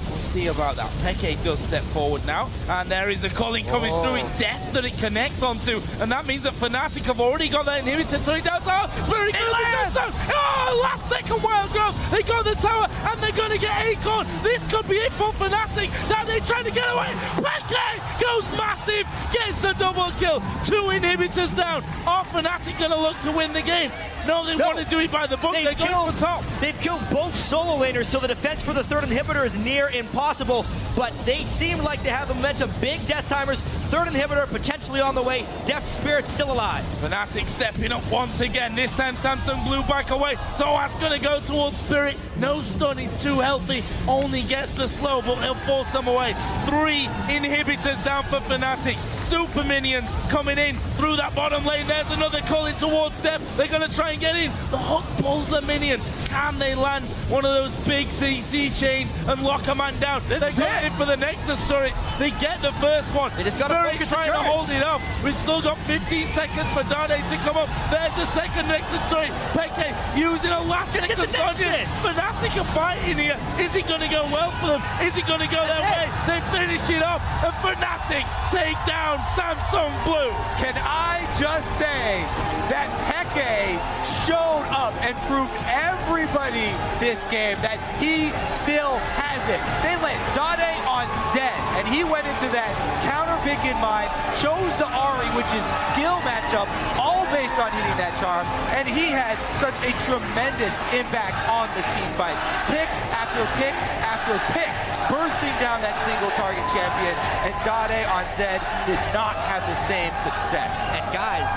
We'll see about that. Peke does step forward now, and there is a Culling coming through. It's Death that it connects onto, and that means that Fnatic have already got that inhibitor turret down. Oh, it's very good. Oh, last second wild growth. They got the tower, and they're going to get Acorn. This could be it for Fnatic. Now they're trying to get away. Peke goes massive, gets the double kill. 2 inhibitors down. Are Fnatic going to look to win the game? No, they want to do it by the book. They're going for top. They've killed both solo laners, so the defense for the third inhibitor is near impossible, but they seem like they have the momentum. Big death timers, third inhibitor potentially on the way. Deft Spirit still alive. Fnatic stepping up once again. This time Samsung Blue back away. Soaz going to go towards Spirit. No stun, he's too healthy. Only gets the slow, but he'll force them away. 3 inhibitors down for Fnatic. Super minions coming in through that bottom lane. There's another Culling towards them. They're going to try and get in. The hook pulls a minion. Can they land one of those big CC chains and lock a man down? They're going in for the Nexus turrets. They get the first one. They just got to focus trying to hold it up. We've still got 15 seconds for Dade to come up. There's the second Nexus turret. Peke using a last second on you. Fnatic are fighting here. Is it going to go well for them? Is it going to go their way? They finish it up, and Fnatic take down down Samsung Blue. Can I just say that Peke showed up and proved everybody this game that he still has it. They let Dade on Zed, and he went into that counter pick in mind, chose the Ahri, which is skill matchup, all based on hitting that charm, and he had such a tremendous impact on the team fight. Pick after pick after pick, bursting down that single target champion, and Dade on Zed did not have the same success. And guys,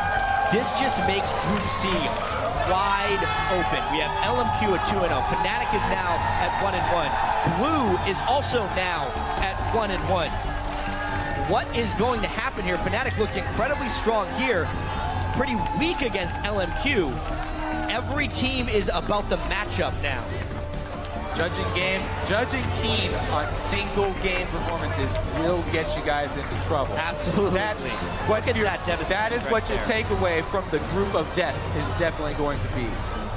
this just makes Group C wide open. We have LMQ at 2-0. Fnatic is now at 1-1. Blue is also now at 1-1. What is going to happen here? Fnatic looked incredibly strong here, pretty weak against LMQ. Every team is about the matchup now. Judging teams on single game performances will get you guys into trouble. Absolutely. That's what Look at that is what your takeaway from the group of death is definitely going to be.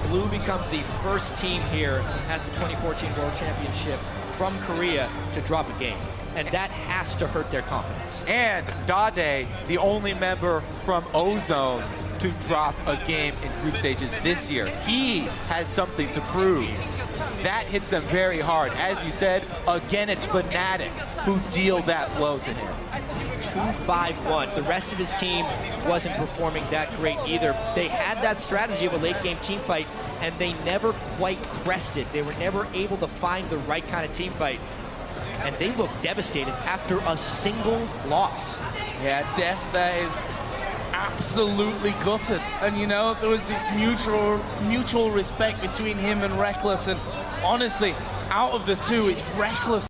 Blue becomes the first team here at the 2014 World Championship from Korea to drop a game. And that has to hurt their confidence. And Dade, the only member from Ozone to drop a game in group stages this year. He has something to prove. That hits them very hard. As you said, again, it's Fnatic who deal that blow to him. 2-5-1. The rest of his team wasn't performing that great either. They had that strategy of a late game team fight, and they never quite crested. They were never able to find the right kind of team fight. And they look devastated after a single loss. Yeah, Def there is absolutely gutted. And you know, there was this mutual respect between him and Reckless, and honestly, out of the two, it's Reckless